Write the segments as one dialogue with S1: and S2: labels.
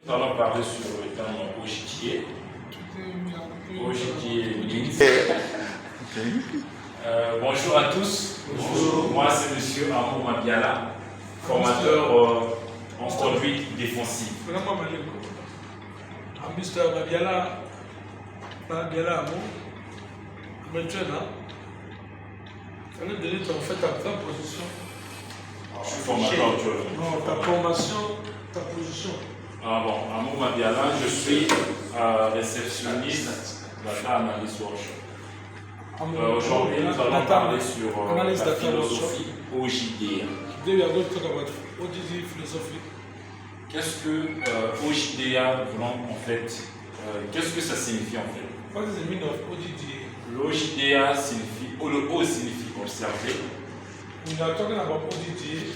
S1: Nous allons parler sur le terme OJDA. OJDA means. Bonjour à tous. Bonjour. Moi, c'est M. Amour Mabiala, formateur en conduite défensive.
S2: Mr. Mabiala Amour, maintenant, tu allais donner ta position.
S1: Je suis formateur actuellement.
S2: Non, ta formation, ta position.
S1: Ah bon, Amour Mabiala, je suis réceptionniste data analyst workshop. Aujourd'hui, nous allons parler sur la philosophie OJDA.
S2: Today we are going to talk about OJDA philosophy.
S1: Qu'est-ce que OJDA, en fait, qu'est-ce que ça signifie en fait?
S2: What is the meaning of OJDA?
S1: L'OJDA signifie, ou le O signifie observer.
S2: When you are talking about OJDA,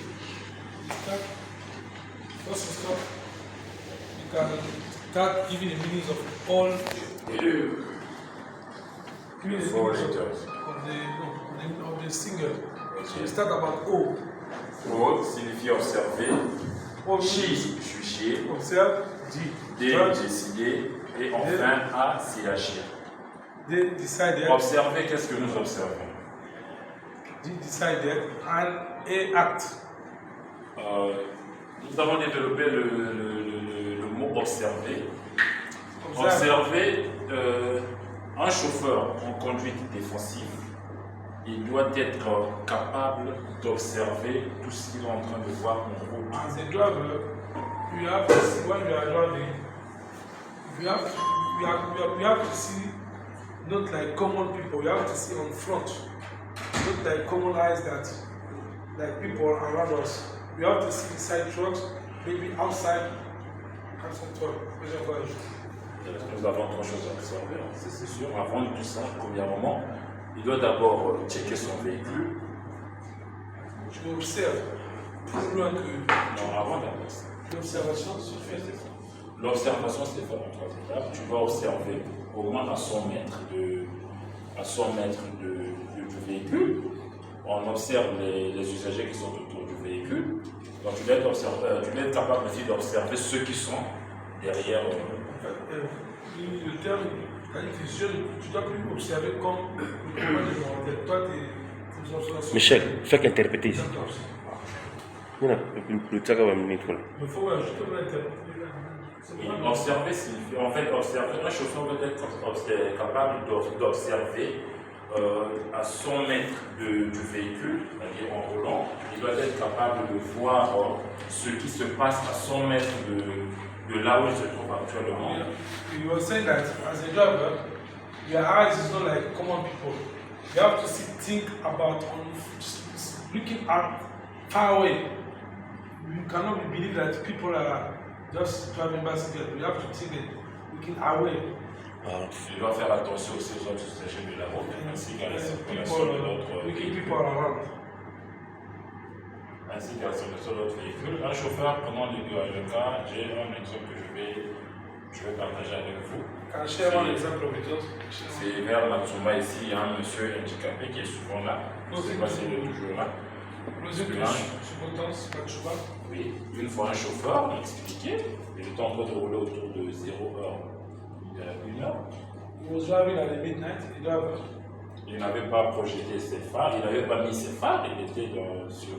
S2: first of all, you can start giving the meanings of all
S1: Four letters.
S2: of the single. So we start about O.
S1: O signifie observer.
S2: O
S1: J, juger.
S2: observe.
S1: D, décider. Et enfin, A, c'est agir.
S2: D, decided.
S1: Observer, qu'est-ce que nous observons?
S2: D, decided. And A, act.
S1: Nous avons développé le mot observer. Observer, un chauffeur en conduite défensive, il doit être capable d'observer tout ce qu'il est en train de voir en route.
S2: As a driver, you have to see when you are driving. You have to see not like common people. You have to see on front, not like common eyes that like people around us. We have to see inside trucks, maybe outside truck.
S1: Nous avons trois choses à observer, c'est sûr. Avant de tout ça, premièrement, il doit d'abord checker son véhicule.
S2: Tu observes plus loin que.
S1: Non, avant d'abord ça.
S2: L'observation suffit.
S1: L'observation, c'est faire en trois étapes. Tu vas observer au moins à 100 mètres du véhicule. On observe les usagers qui sont autour du véhicule. Donc tu dois être capable aussi d'observer ceux qui sont derrière.
S2: Le terme, tu dois plus observer comme le moment de toi, tes observations.
S3: Michel, fais qu'interpréter ici. Non, le tsaga va me mettre là.
S2: Il faut ajouter l'interpréter.
S1: Observer signifie, en fait, observer, un chauffeur doit être capable d'observer à 100 mètres du véhicule, c'est-à-dire en roulant, il doit être capable de voir ce qui se passe à 100 mètres de là où il se trouve actuellement.
S2: You were saying that as a driver, your eyes is not like common people. You have to think about looking at far away. You cannot believe that people are just driving bicycle. You have to think it looking away.
S1: Il doit faire attention aussi aux autres usagers de la route, ainsi qu'à la circulation de notre véhicule. Ainsi qu'à la circulation de notre véhicule. Un chauffeur, prenons le cas, j'ai un exemple que je vais partager avec vous. C'est vers Matsumba ici, il y a un monsieur handicapé qui est souvent là. Je ne sais pas s'il est toujours là. Oui, une fois un chauffeur m'a expliqué, il était en train de rouler autour de 0h. Il y a 1 heure.
S2: He was driving at midnight.
S1: Il n'avait pas projeté ses phares, il n'avait pas mis ses phares, il était sur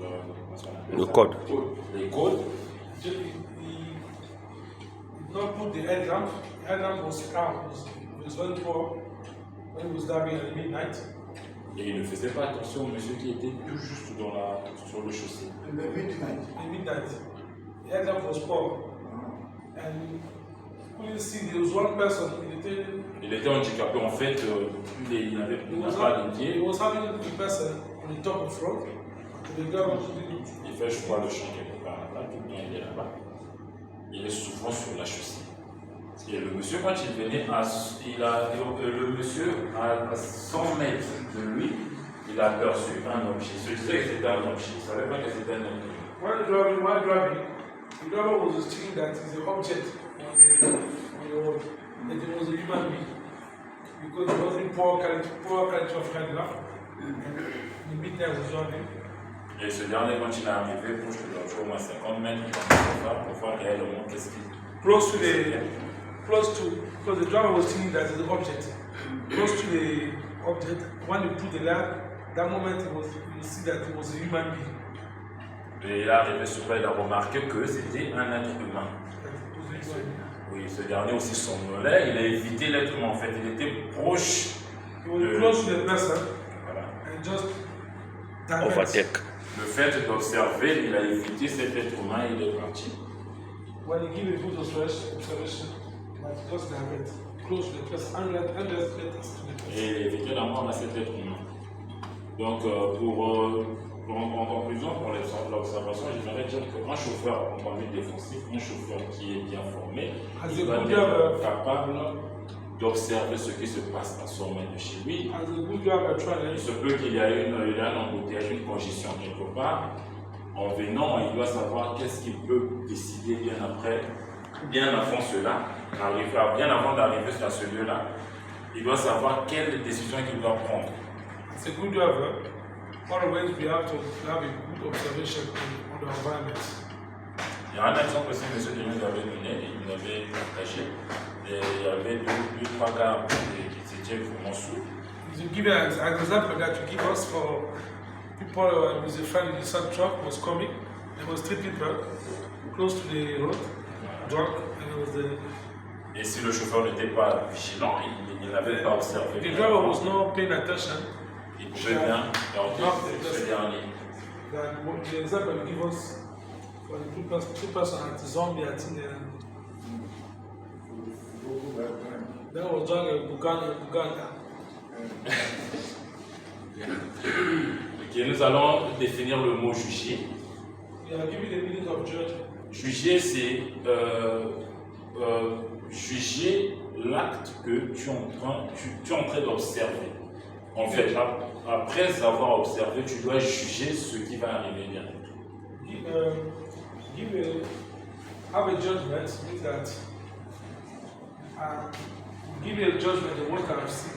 S3: le code.
S1: Les codes.
S2: He did not put the headlamp. The headlamp was out. It was very poor when he was driving at midnight.
S1: Et il ne faisait pas attention au monsieur qui était tout juste sur le chaussée.
S2: In midnight. The headlamp was poor. And you see, there was one person.
S1: Il était handicapé, en fait, il n'avait pas de pied.
S2: He was having a person on the top of front.
S1: Il fait, je crois, le champ quelque part là, tout le temps il est là-bas. Il est souvent sur la chaussée. Et le monsieur, quand il venait, le monsieur, à 100 mètres de lui, il a aperçu un objet. Il se disait que c'était un objet. Il ne savait pas que c'était un objet.
S2: While driving, the driver was thinking that it's an object on the road. That it was a human being. Because it wasn't poor quality of headlamp. The midnight was driving.
S1: Et ce dernier, quand il est arrivé, pour je dois au moins 50 mètres, pour voir réellement qu'est-ce
S2: close to because the driver was thinking that the object, close to the object. When you put the light, that moment you see that it was a human being.
S1: Et là, arrivé sur place, il a remarqué que c'était un être humain. Oui, ce dernier aussi somnolait, il a évité l'être humain en fait, il était proche.
S2: He was close to the person
S1: Voilà.
S2: and just direct.
S3: Overtake.
S1: Le fait d'observer, il a évité cet être humain et il est parti.
S2: When you give a good observation, like just direct, close to the person, 100 meters to the person.
S1: Et il a évité la mort à cet être humain. Donc, en conclusion, pour l'observation, j'aimerais dire qu'un chauffeur en conduite défensif, un chauffeur qui est bien formé, il doit être capable d'observer ce qui se passe à son mètre de chez lui.
S2: As a good driver,
S1: Il se peut qu'il y ait un embouteillage, une congestion quelque part. En venant, il doit savoir qu'est-ce qu'il peut décider bien avant cela, bien avant d'arriver à ce lieu-là. Il doit savoir quelle décision il doit prendre.
S2: as a good driver, always we have to have a good observation on the environment.
S1: Il y a un exemple aussi, M. Denis avait donné, il nous avait partagé. Et il y avait deux, trois gars qui étaient vraiment sous.
S2: You give an example that you give us for people with a friend in the sun truck was coming. There was 3 people close to the road, drunk, and it was the
S1: Et si le chauffeur n'était pas vigilant, il n'avait pas observé.
S2: the driver was not paying attention.
S1: Il pouvait bien garder ce dernier.
S2: That what the example you give us for the two person at the zombie at the that was done in Uganda.
S1: Ok, nous allons définir le mot juger.
S2: We are giving the meaning of judge.
S1: Juger, c'est juger l'acte que tu es en train d'observer. En fait, après avoir observé, tu dois juger ce qui va arriver bientôt.
S2: Have a judgment means that give a judgment the what I've seen.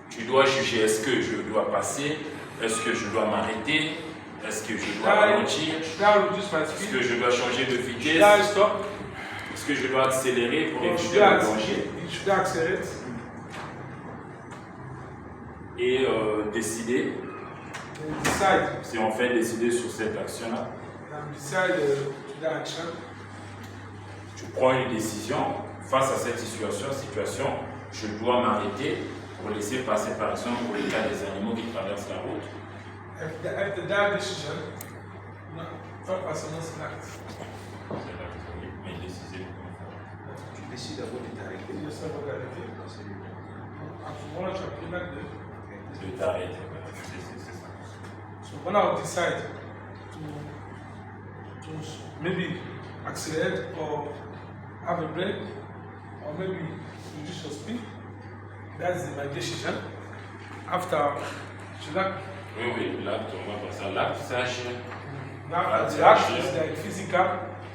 S1: Tu dois juger, est-ce que je dois passer, est-ce que je dois m'arrêter, est-ce que je dois ralentir,
S2: Should I reduce my
S1: est-ce
S2: speed?
S1: que je dois changer de
S2: Should I
S1: vitesse,
S2: stop?
S1: est-ce que je dois accélérer pour
S2: Or should
S1: éviter
S2: I
S1: le danger
S2: should I accelerate?
S1: et décider,
S2: And decide.
S1: si on fait décider sur cette action-là,
S2: And decide to that action.
S1: tu prends une décision face à cette situation, je dois m'arrêter pour laisser passer par exemple pour les cas des animaux qui traversent la route.
S2: After that decision, no, third person must act.
S1: C'est là que oui, mais décider.
S4: Tu décides d'avoir des arrêtés.
S2: You just have to arrêter. I want to try like that.
S1: De t'arrêter. C'est ça.
S2: So when I decide to maybe accelerate or have a break or maybe reduce your speed, that's my decision. After, should I?
S1: Oui, oui, l'acte, on va passer à l'acte, c'est agir.
S2: Now, the action is like physical,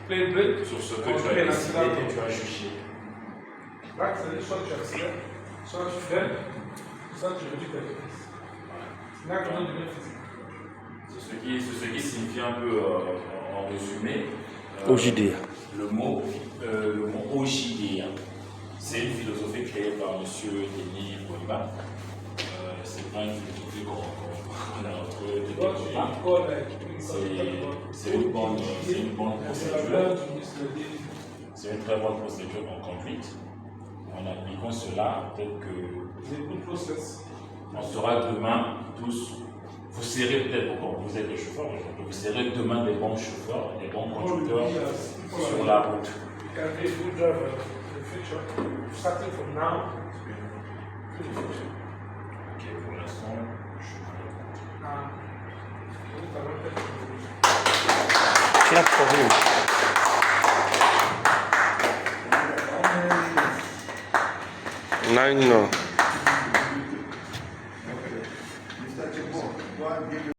S2: play break.
S1: Sur ce que tu as décidé et tu as jugé.
S2: L'acte, c'est soit tu accélères, soit tu fais, soit tu réduis ta vitesse. L'acte donne du physique.
S1: C'est ce qui signifie un peu en résumé
S3: OJDA.
S1: le mot OJDA. C'est une philosophie créée par M. Denis Wimba. C'est pas une philosophie qu'on a retrouvée de quelque part. C'est une bonne procédure. C'est une très bonne procédure en conduite. En appliquant cela, peut-être que on sera demain tous. Vous serez peut-être, vous êtes des chauffeurs aujourd'hui, vous serez demain des bons chauffeurs, des bons conducteurs sur la route.
S2: You can be a good driver in the future, starting from now to the future.
S1: Ok, pour l'instant,
S3: Clap for him. 9 no.